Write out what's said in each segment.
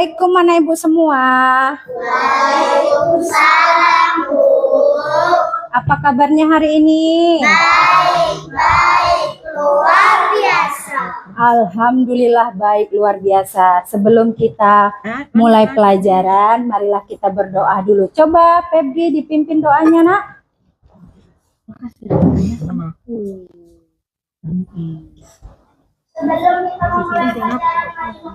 Assalamualaikum anak ibu semua. Waalaikumsalam, Bu. Apa kabarnya hari ini? Baik, luar biasa. Alhamdulillah baik luar biasa. Sebelum kita mulai pelajaran, marilah kita berdoa dulu. Coba Febri dipimpin doanya, Nak. Sebelum kita memulai pelajaran,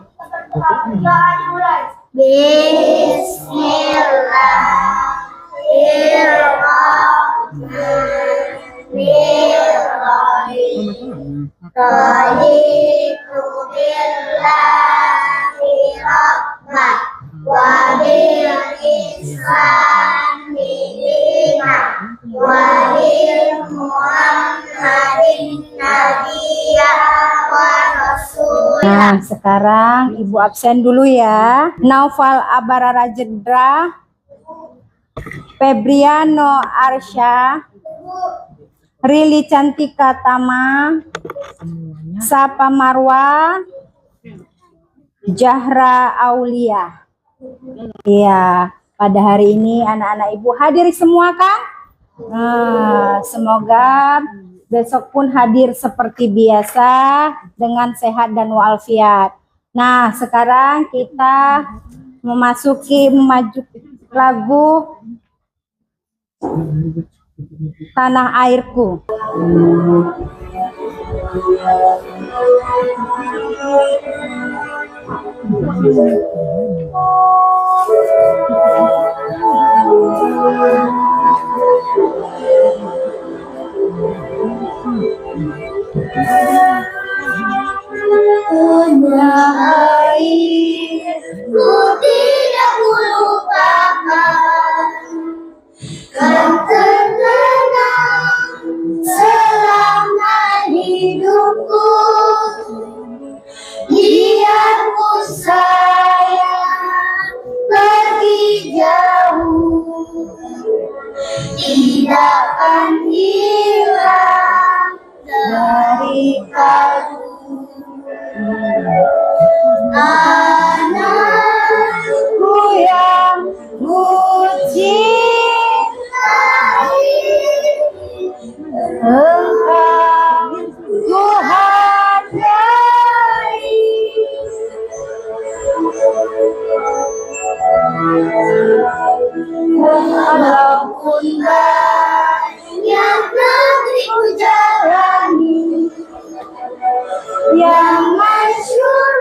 doa dimulai. Bismillahirrahmanirrahim. Raditu billahi rabbah wa bil islami dinan wa bil muhammadin nabiyya wa rasulah. Nah, sekarang Ibu absen dulu ya. Naufal Abarara Jedra, Febriano Arsya, Rili Cantika Tama, Sapa Marwa, Jahra Aulia. Iya, pada hari ini anak-anak ibu hadir semua kan? Nah, semoga besok pun hadir seperti biasa dengan sehat dan walafiat. Nah, sekarang kita memasuki lagu Tanah Airku. Tanah air, ku tidak melupakan, kan terkenang selama hidupku. Biarpun saya pergi jauh, tidak akan hilang dari kalbu. Anakku yang ku cintai, engkau ku hargai. Walaupun banyak negeri ku jalani, yang masyhur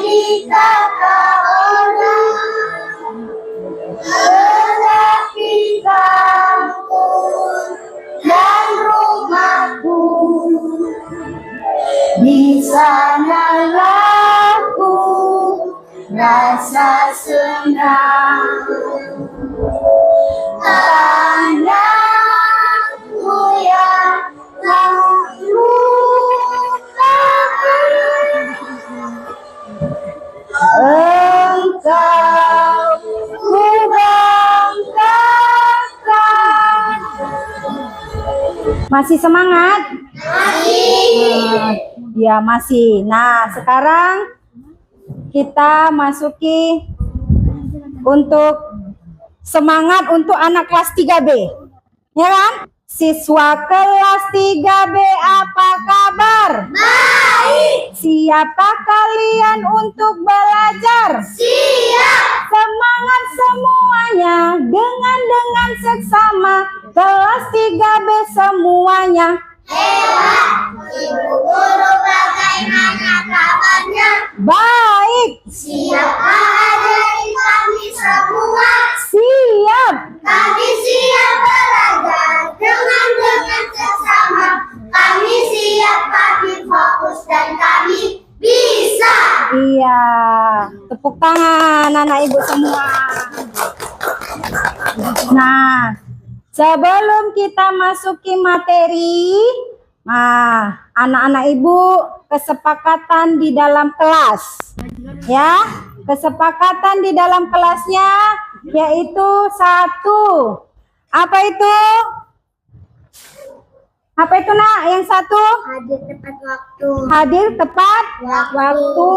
di kata orang, tetapi kampung dan rumahku, di sanalah ku rasa senang. Tanahku yang tak lupakan, engkau ku banggakan. Masih semangat? Ya masih. Nah, sekarang kita masuki untuk semangat untuk anak kelas 3B. Ya kan? Siswa kelas 3B apa kabar? Baik. Siapa kalian untuk belajar? Siap. Semangat semuanya dengan seksama kelas 3B semuanya. Hebat. Ibu guru bagaimana kabarnya? Baik. Siapa ajari kami semua? Siap. Kami siap belajar dengan seksama. Kami siap, kami fokus dan kami bisa. Iya. Tepuk tangan anak ibu semua. Nah, sebelum kita masuki materi, nah, anak-anak ibu kesepakatan di dalam kelas. Ya, kesepakatan di dalam kelasnya yaitu 1. Apa itu? Apa itu nak? Yang satu? Hadir tepat waktu. Hadir tepat waktu.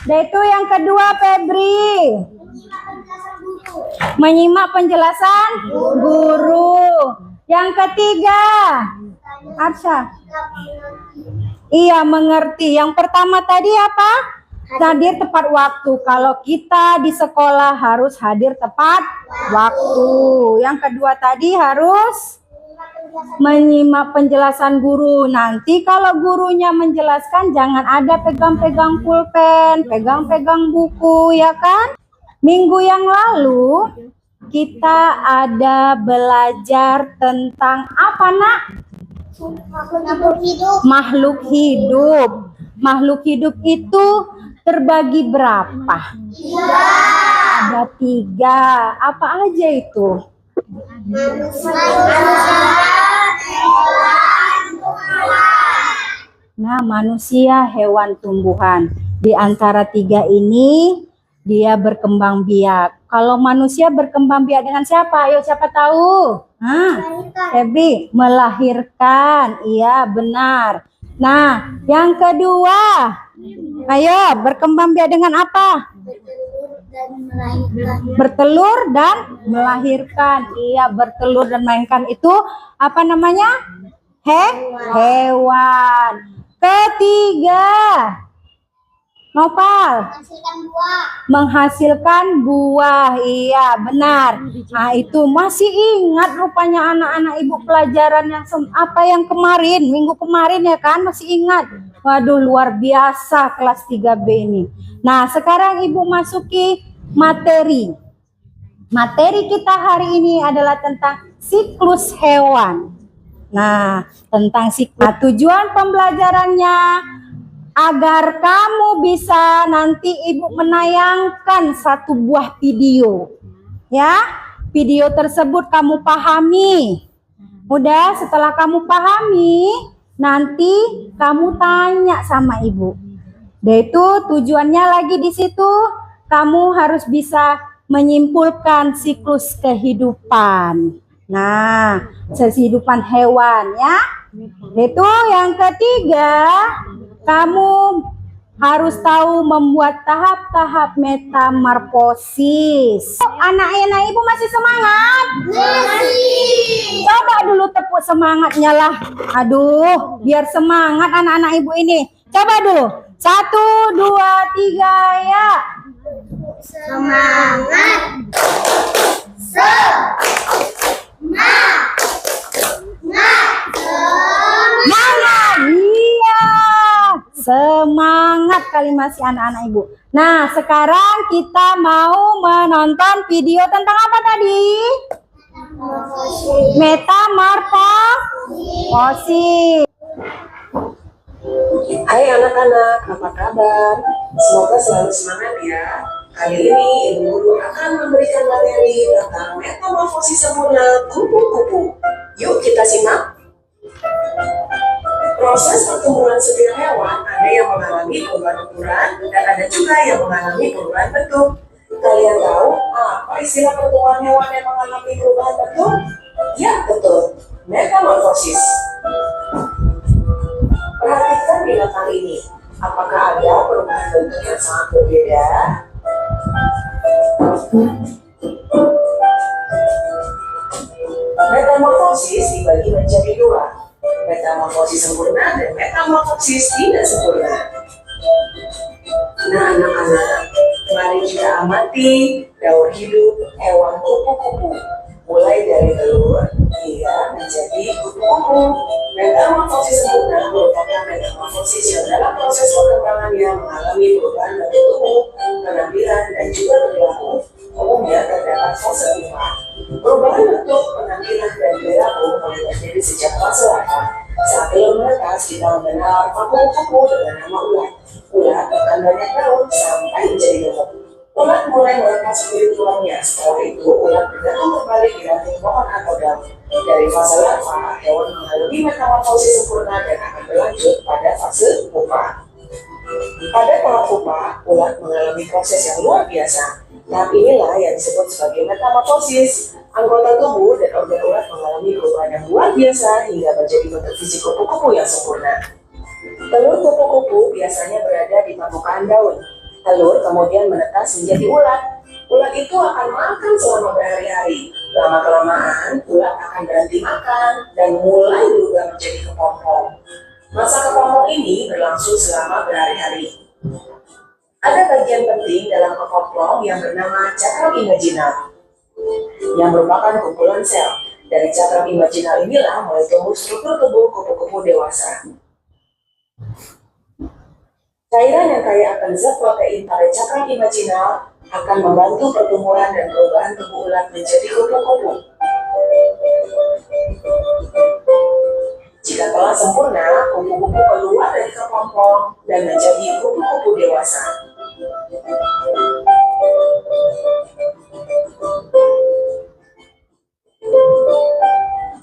Dan itu yang kedua Febri. Menyimak penjelasan guru. Yang ketiga Arsha. Iya, mengerti. Yang pertama tadi apa? Hadir tepat waktu. Kalau kita di sekolah harus hadir tepat waktu. Yang kedua tadi harus menyimak penjelasan guru. Nanti kalau gurunya menjelaskan jangan ada pegang-pegang pulpen, pegang-pegang buku, ya kan? Minggu yang lalu kita ada belajar tentang apa nak? Makhluk hidup. Makhluk hidup. Makhluk hidup itu terbagi berapa? Ada 3. Apa aja itu? Nah, manusia, hewan, tumbuhan. Di antara 3 ini dia berkembang biak. Kalau manusia berkembang biak dengan siapa? Ayo, siapa tahu? Febri, melahirkan. Iya, benar. Nah, yang kedua. Ayo, berkembang biak dengan apa? Bertelur dan melahirkan. Iya, bertelur dan melahirkan itu apa namanya? Hewan. Ketiga, Nopal, menghasilkan buah. Iya, benar. Nah, itu masih ingat rupanya anak-anak ibu pelajaran yang apa yang kemarin, minggu kemarin ya kan? Masih ingat. Waduh, luar biasa kelas 3B ini. Nah, sekarang ibu masuki materi. Materi kita hari ini adalah tentang siklus hewan. Nah, tentang siklus. Nah, tujuan pembelajarannya agar kamu bisa nanti ibu menayangkan satu buah video. Ya, video tersebut kamu pahami. Udah, setelah kamu pahami, nanti kamu tanya sama ibu. Dan itu tujuannya lagi di situ, kamu harus bisa menyimpulkan siklus kehidupan. Nah, kehidupan hewan ya. Itu yang ketiga, kamu harus tahu membuat tahap-tahap metamorfosis. Anak-anak ibu masih semangat? Masih. Coba dulu tepuk semangatnya lah. Aduh, biar semangat anak-anak ibu ini. Coba dulu. 1, 2, 3, ya. Semangat. Semangat. Iya. Semangat kalimat si anak-anak ibu. Nah, sekarang kita mau menonton video tentang apa tadi? Metamorfosis. Hai anak-anak, apa kabar? Semoga selalu semangat ya. Kali ini Ibu Guru akan memberikan materi tentang metamorfosis sempurna kupu-kupu. Yuk kita simak. Proses pertumbuhan setiap hewan ada yang mengalami perubahan ukuran dan ada juga yang mengalami perubahan bentuk. Kalian tahu apa istilah pertumbuhan hewan yang mengalami perubahan bentuk? Ya betul, metamorfosis. Perhatikan binatang ini. Apakah ada perubahan bentuk yang sangat berbeda? Metamorfosis dibagi menjadi 2. Metamorfosis sempurna dan metamorfosis tidak sempurna. Nah anak-anak, mari kita amati daur hidup hewan kupu-kupu. Mulai dari telur hingga menjadi kupu-kupu. Metamorfosis sempurna merupakan metamorfosis yang dalam proses perkembangannya mengalami perubahan bentuk tubuh, penampilan, dan juga perilaku. Umumnya terdapat fase pupa. Perubahan bentuk, penampilan, dan perilaku mulai terjadi sejak fase larva. Saat telur menetas, kita mengenal kupu-kupu dengan nama ulat. Ulat akan banyak tahun sampai menjadi gemuk. Ulat mulai melepas kulit tulangnya. Setelah itu, ulat bergantung kembali di ranting pohon atau daun. Dari fase larva, hewan mengalami metamorfosis sempurna dan akan berlanjut pada fase pupa. Pada tahap pupa, ulat mengalami proses yang luar biasa. Tahap inilah yang disebut sebagai metamorfosis. Anggota tubuh dan organ ulat mengalami perubahan yang luar biasa hingga menjadi bentuk fisik kupu-kupu yang sempurna. Telur kupu-kupu biasanya berada di permukaan daun. Telur kemudian menetas menjadi ulat. Ulat itu akan makan selama berhari-hari. Lama-kelamaan, ulat akan berhenti makan dan mulai berubah menjadi kepompong. Masa kepompong ini berlangsung selama berhari-hari. Ada bagian penting dalam kepompong yang bernama cakram imaginal, yang merupakan kumpulan sel. Dari cakram imaginal inilah mulai tumbuh struktur tubuh kupu-kupu dewasa. Cairan yang kaya akan zat protein pada cakram imaginal akan membantu pertumbuhan dan perubahan tubuh ulat menjadi kupu-kupu. Jika telah sempurna, kupu-kupu keluar dari kepompong dan menjadi kupu-kupu dewasa.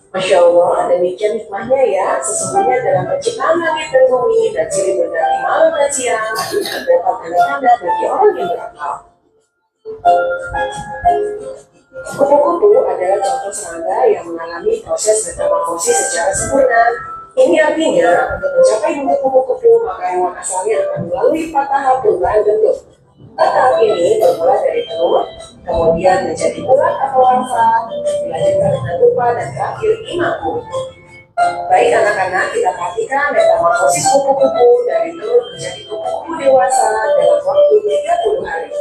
Masya Allah, demikian hikmahnya ya. Sesungguhnya dalam penciptaan langit dan bumi dan silih berganti malam dan siang, terdapat tanda-tanda bagi orang yang berakal. Kupu-kupu adalah contoh serangga yang mengalami proses metamorfosis secara sempurna. Ini artinya, untuk mencapai bentuk kupu-kupu, maka hewan asalnya akan melalui 4 tahap perubahan bentuk. Tahap ini bermula dari telur, kemudian menjadi ulat atau larva, dilanjutkan dengan pupa, dan terakhir imago. Baik anak-anak, kita perhatikan metamorfosis kupu-kupu dari telur menjadi kupu-kupu dewasa dalam waktu 30 hari.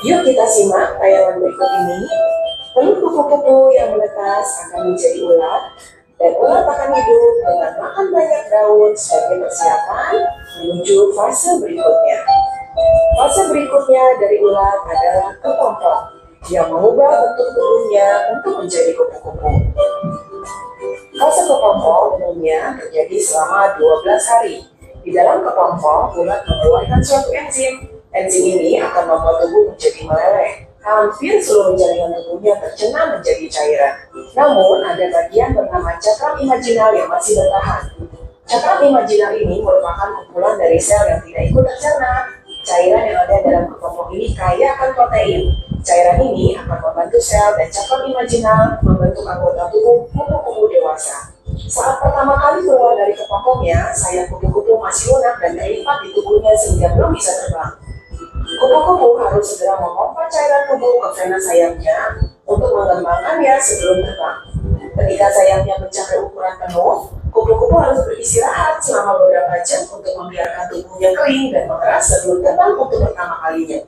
Yuk kita simak tayangan berikut ini. Telur kupu-kupu yang menetas akan menjadi ulat, dan ulat akan hidup dengan makan banyak daun sebagai persiapan menuju fase berikutnya. Fase berikutnya dari ulat adalah kepompong, yang mengubah bentuk tubuhnya untuk menjadi kupu-kupu. Fase kepompong umumnya terjadi selama 12 hari. Di dalam kepompong, ulat mengeluarkan suatu enzim. Enzim ini akan membuat tubuh menjadi meleleh. Hampir seluruh jaringan tubuhnya tercena menjadi cairan. Namun, ada bagian bernama cakram imaginal yang masih bertahan. Cakram imaginal ini merupakan kumpulan dari sel yang tidak ikut tercerna. Cairan yang ada dalam kepompong ini kaya akan protein. Cairan ini akan membantu sel dan cakram imaginal membentuk anggota tubuh kupu-kupu dewasa. Saat pertama kali keluar dari kepompongnya, sayap kupu-kupu masih lunak dan terlipat di tubuhnya sehingga belum bisa terbang. Kupu-kupu harus segera memompa cairan tubuh ke vena sayapnya untuk mengembangkannya sebelum terbang. Ketika sayapnya mencapai ukuran penuh, kupu-kupu harus beristirahat selama beberapa jam untuk membiarkan tubuhnya kering dan mengeras sebelum terbang untuk pertama kalinya.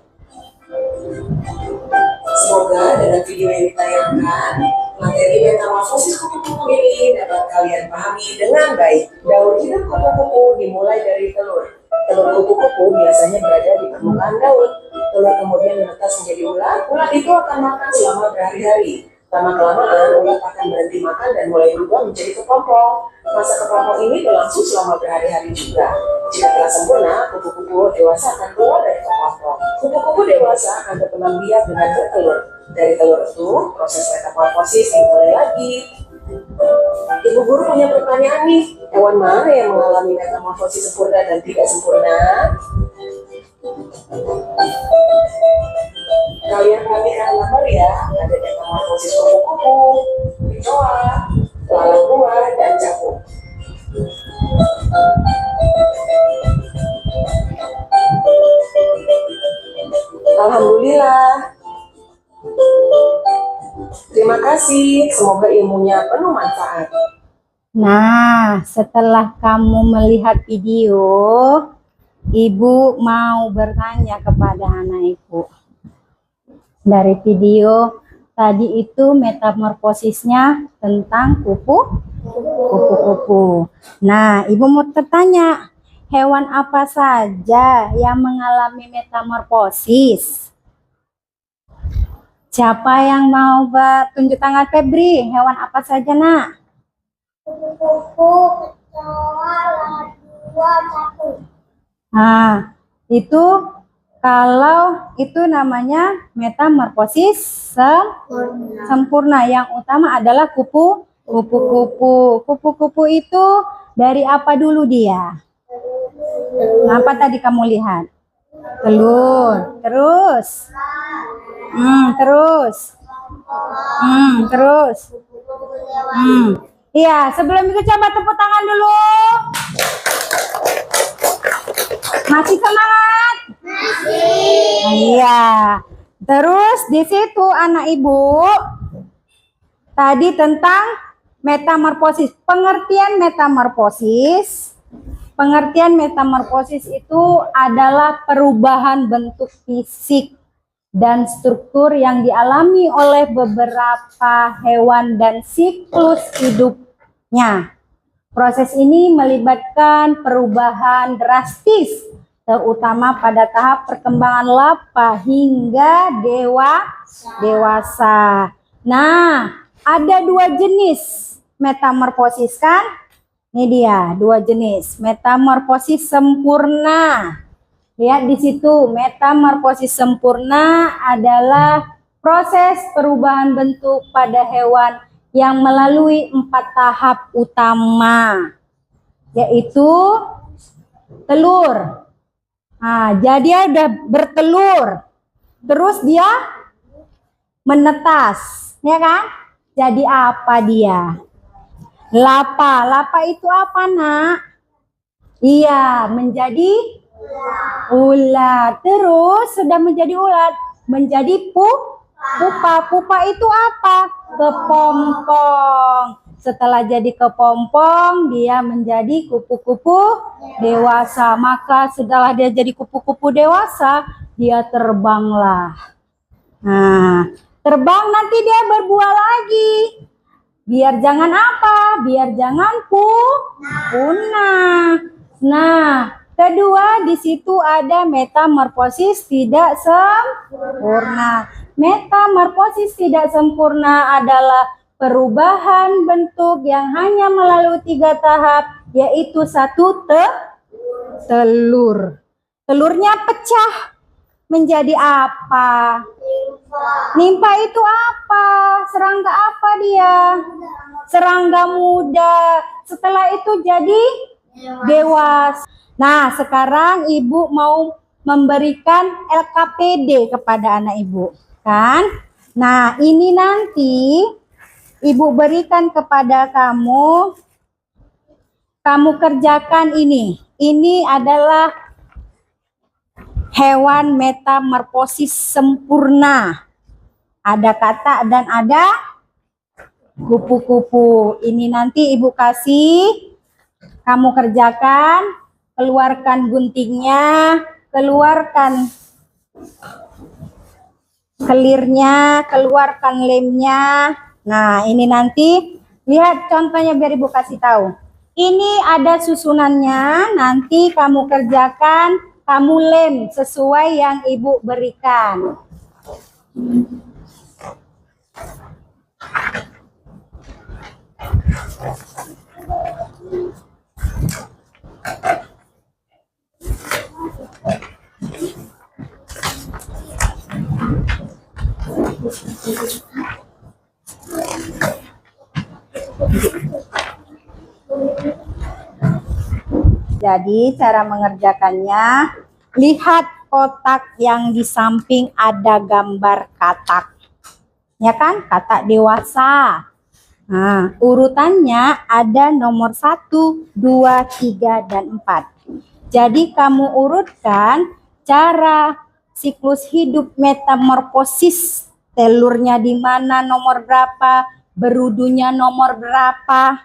Semoga dengan video yang ditayangkan, materi metamorfosis kupu-kupu ini dapat kalian pahami dengan baik. Daur hidup kupu-kupu dimulai dari telur. Telur kupu-kupu biasanya berada di permukaan daun. Telur kemudian menetas menjadi ulat. Ulat itu akan makan selama berhari-hari. Lama-kelamaan, ulat akan berhenti makan dan mulai berubah menjadi kepompong. Masa kepompong ini berlangsung selama berhari-hari juga. Jika telah sempurna, kupu-kupu dewasa akan keluar dari kepompong. Kupu-kupu dewasa akan berkembang biak dengan bertelur. Dari telur itu, proses metamorfosis dimulai lagi. Ibu guru punya pertanyaan nih, hewan mana yang mengalami metamorfosis sempurna dan tidak sempurna? Kalian perhatikan gambar ya, ada metamorfosis kupu-kupu, kecoa, lalat buah, dan capung. Alhamdulillah. Terima kasih, semoga ilmunya penuh manfaat. Nah, setelah kamu melihat video, Ibu mau bertanya kepada anak Ibu. Dari video tadi itu metamorfosisnya tentang kupu-kupu. Nah, Ibu mau bertanya, hewan apa saja yang mengalami metamorfosis? Siapa yang mau tunjuk tangan? Febri, hewan apa saja nak? Kupu-kupu, kecoa, lalat buah, capung. Nah, itu kalau itu namanya metamorfosis sempurna. Yang utama adalah kupu-kupu. Kupu-kupu itu dari apa dulu dia? Apa tadi kamu lihat? Telur. Terus Terus. Terus. Iya, sebelum itu coba tepuk tangan dulu. Masih semangat? Masih. Iya. Terus di situ anak ibu tadi tentang metamorfosis. Pengertian metamorfosis itu adalah perubahan bentuk fisik dan struktur yang dialami oleh beberapa hewan dan siklus hidupnya. Proses ini melibatkan perubahan drastis, terutama pada tahap perkembangan larva hingga dewasa. Nah, ada 2 jenis metamorfosis kan? Ini dia 2 jenis. Metamorfosis sempurna. Lihat di situ, metamorfosis sempurna adalah proses perubahan bentuk pada hewan yang melalui 4 tahap utama, yaitu telur. Nah, jadi dia udah bertelur, terus dia menetas, ya kan? Jadi apa dia? Lapa. Lapa itu apa, Nak? Iya, menjadi ulat. Terus sudah menjadi ulat, menjadi pupa. Pupa itu apa? Kepompong. Setelah jadi kepompong, dia menjadi kupu-kupu dewasa. Maka setelah dia jadi kupu-kupu dewasa, dia terbanglah. Nah, terbang nanti dia berbuah lagi. Biar jangan apa? Biar jangan punah. Nah, kedua di situ ada metamorfosis tidak sempurna. Metamorfosis tidak sempurna adalah perubahan bentuk yang hanya melalui 3 tahap, yaitu 1 telur. Telurnya pecah menjadi apa? Nimfa itu apa? Serangga apa dia? Serangga muda. Setelah itu jadi dewasa. Nah, sekarang ibu mau memberikan LKPD kepada anak ibu, kan? Nah, ini nanti ibu berikan kepada kamu. Kamu kerjakan ini. Ini adalah hewan metamorfosis sempurna. Ada katak dan ada kupu-kupu. Ini nanti ibu kasih, kamu kerjakan, keluarkan guntingnya, keluarkan kelirnya, keluarkan lemnya. Nah, ini nanti lihat contohnya biar ibu kasih tahu. Ini ada susunannya, nanti kamu kerjakan, kamu lem sesuai yang ibu berikan. Jadi cara mengerjakannya, lihat kotak yang di samping ada gambar katak. Ya kan? Katak dewasa. Nah, urutannya ada nomor 1, 2, 3, dan 4. Jadi kamu urutkan cara siklus hidup metamorfosis. Telurnya di mana, nomor berapa, berudunya nomor berapa,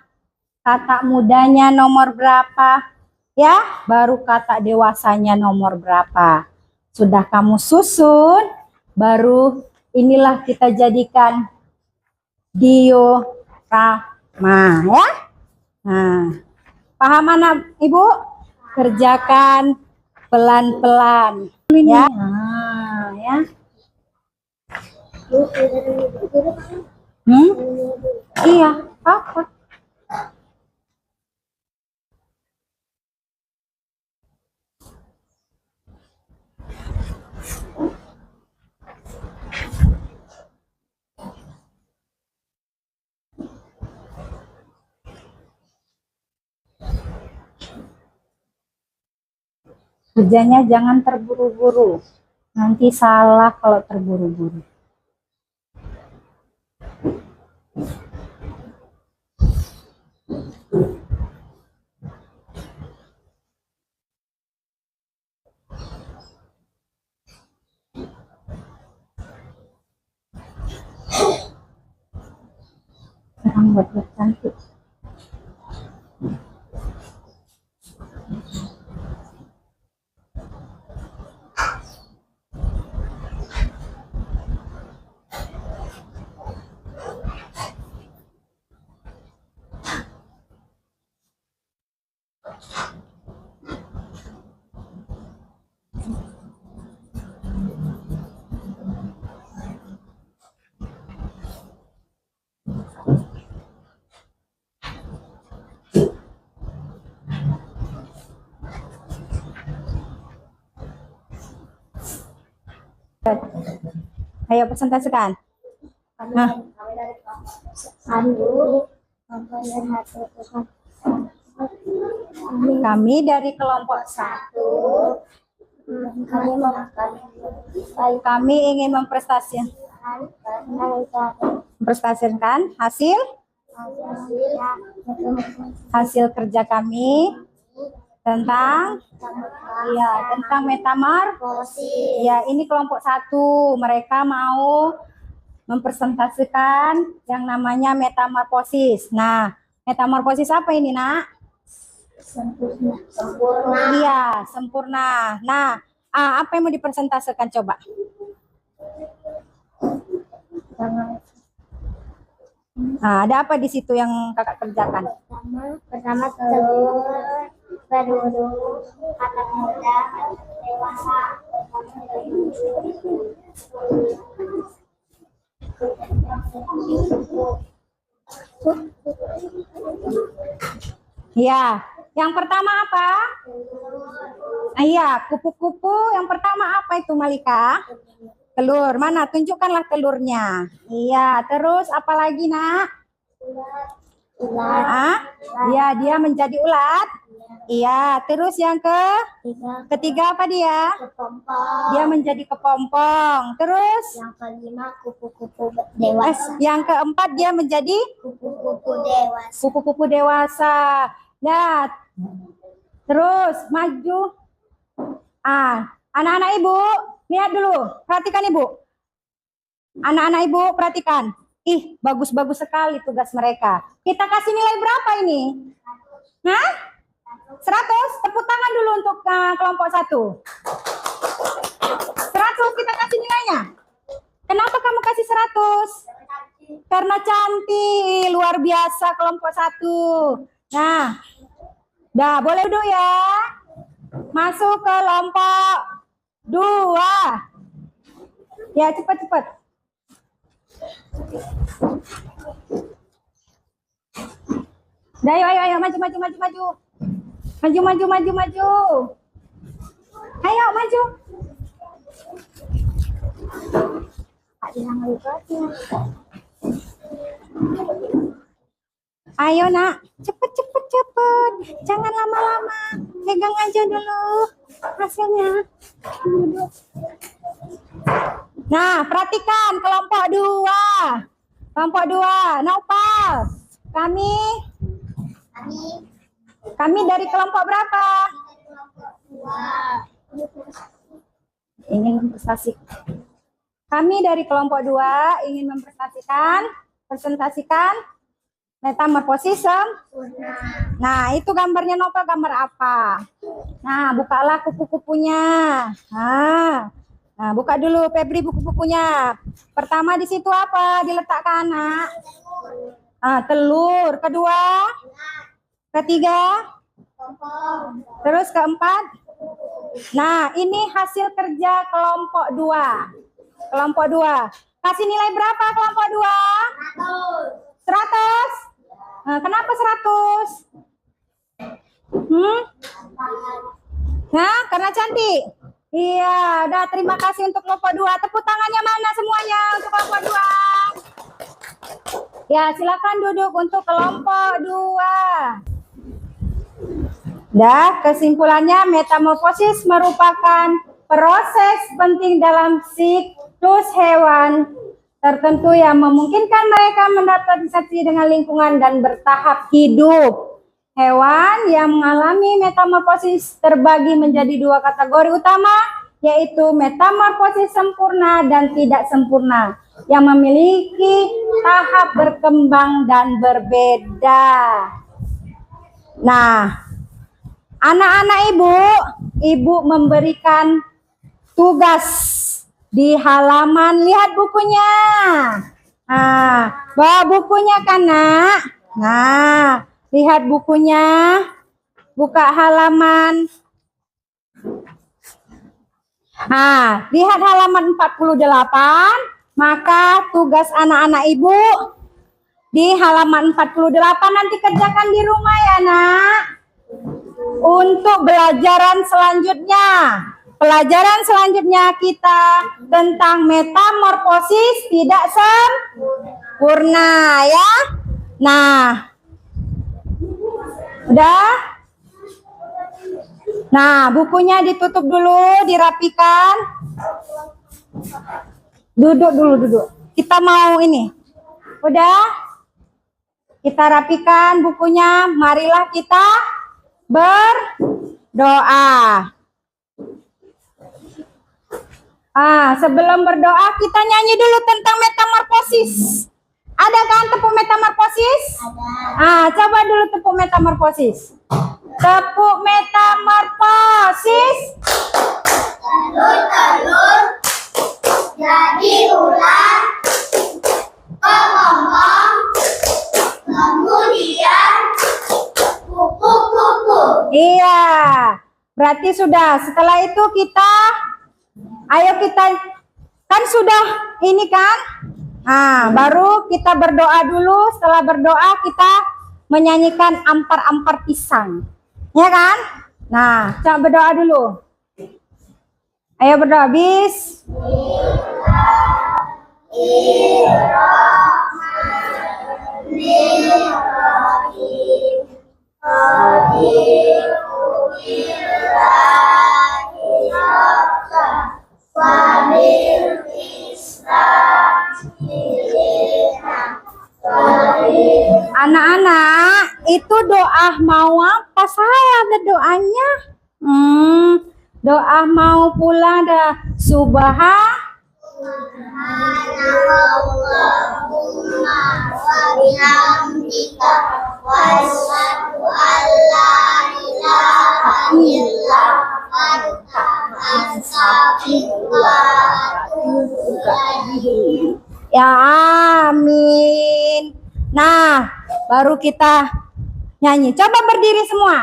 katak mudanya nomor berapa, ya, baru katak dewasanya nomor berapa. Sudah kamu susun, baru inilah kita jadikan diorama, ya. Nah, paham anak ibu? Kerjakan pelan-pelan, ya. Nah, ya. Iya, apa? Kerjanya jangan terburu-buru. Nanti salah kalau terburu-buru. Rambut cantik. Ayo presentasikan. Nah, kami dari kelompok 1, kami ingin memprestasikan hasil kerja kami tentang metamorfosis. Ya, ini kelompok 1, mereka mau mempresentasikan yang namanya metamorfosis. Nah, metamorfosis apa ini, Nak? Sempurna. Iya, sempurna. Nah, apa yang mau dipresentasikan coba? Nah, ada apa di situ yang kakak kerjakan? Pertama telur, kedua kata muda, dewasa. Ya, yang pertama apa? Iya, kupu-kupu yang pertama apa itu, Malika? Telur. Mana? Tunjukkanlah telurnya. Iya, terus apa lagi, Nak? Ulat. Iya, dia menjadi ulat. Iya, terus yang ketiga apa dia? Kepompong. Dia menjadi kepompong. Terus Yang kelima kupu-kupu dewasa. yang keempat dia menjadi Kupu-kupu dewasa. kupu-kupu dewasa. Nah, terus maju. Anak-anak ibu, lihat dulu. Perhatikan ibu. Anak-anak ibu, perhatikan. Ih, bagus-bagus sekali tugas mereka. Kita kasih nilai berapa ini? Hah? 100? Tepuk tangan dulu untuk kelompok 1. 100 kita kasih nilainya. Kenapa kamu kasih 100? Karena cantik, luar biasa kelompok 1. Nah, dah boleh dulu ya. Masuk ke kelompok 2. Ya, cepat-cepat. Dah, ayo, maju. Maju. Ayo, maju. Ayo, Nak. Cepet. Jangan lama-lama. Pegang aja dulu hasilnya. Nah, perhatikan kelompok 2. Kelompok 2, Naufal. Kami dari kelompok berapa? Ingin mempresentasikan. Kami dari kelompok 2 ingin presentasikan metamorfosis sempurna. Nah, itu gambarnya Naufal, gambar apa? Nah, bukalah kupu-kupunya. Nah, buka dulu Febri buku-bukunya. Pertama di situ apa diletakkan, Nak? Telur. Kedua? Ketiga? Terus keempat? Nah, ini hasil kerja kelompok 2. Kelompok 2. Kasih nilai berapa kelompok 2? 100. Kenapa 100? Nah, karena cantik. Iya, udah terima kasih untuk kelompok 2. Tepuk tangannya mana semuanya untuk kelompok 2? Ya, silakan duduk untuk kelompok 2. Kesimpulannya metamorfosis merupakan proses penting dalam siklus hewan tertentu yang memungkinkan mereka beradaptasi dengan lingkungan dan bertahap hidup. Hewan yang mengalami metamorfosis terbagi menjadi 2 kategori utama, yaitu metamorfosis sempurna dan tidak sempurna. yang memiliki tahap berkembang dan berbeda. Nah, anak-anak ibu memberikan tugas di halaman, lihat bukunya. Nah, bawa bukunya kan, Nak? Nah, lihat bukunya. Buka halaman. Nah, lihat halaman 48. Maka tugas anak-anak ibu di halaman 48 nanti kerjakan di rumah ya, Nak. Untuk pelajaran selanjutnya. Pelajaran selanjutnya kita tentang metamorfosis tidak sempurna ya. Nah, udah? Nah, bukunya ditutup dulu, dirapikan. Duduk dulu, duduk. Kita mau ini. Udah? Kita rapikan bukunya. Marilah kita berdoa. Sebelum berdoa kita nyanyi dulu tentang metamorfosis. Ada kan tepuk metamorfosis? Ada. Coba dulu tepuk metamorfosis. Tepuk metamorfosis. Telur-telur jadi ular, ngomong, kemudian kupu-kupu. Iya, berarti sudah. Setelah itu kita, ayo kita, kan sudah ini kan? Baru kita berdoa dulu. Setelah berdoa kita menyanyikan ampar-ampar pisang. Ya kan? Nah, coba berdoa dulu. Ayo berdoa, bis. Anak-anak, itu doa mau apa? Saya ada doanya. Doa mau pulang dah. Ya, amin. Nah, baru kita nyanyi. Coba berdiri semua.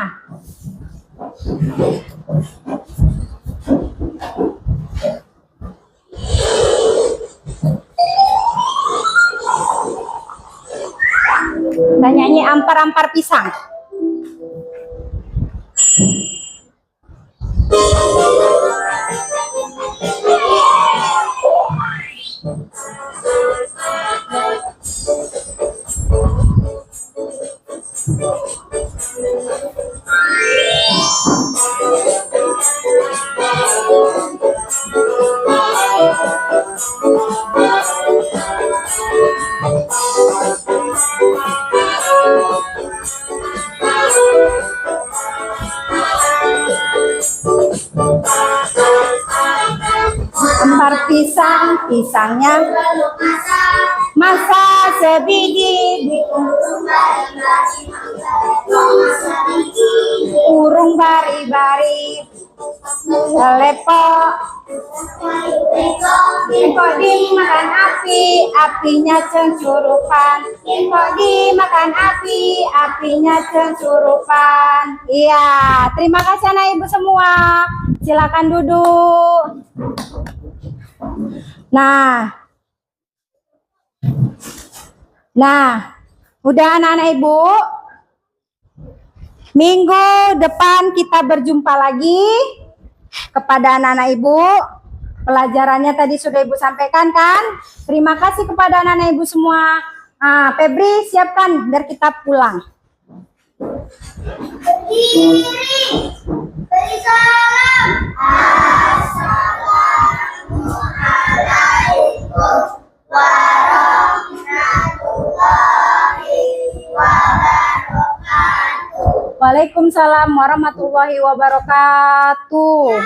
Kita nyanyi ampar-ampar pisang. Ampar pisang, pisangnya masa sebiji, urung bari-bari, telepok, kok dimakan api, apinya cencurupan, kok dimakan api, apinya cencurupan. Iya, terima kasih anak ibu semua. Silakan duduk. Nah, udah anak-anak ibu. Minggu depan kita berjumpa lagi. Kepada anak-anak ibu, pelajarannya tadi sudah ibu sampaikan kan? Terima kasih kepada anak-anak ibu semua. Febri siapkan biar kita pulang. Beri salam. Assalamualaikum warahmatullahi wabarakatuh. Waalaikumsalam warahmatullahi wabarakatuh.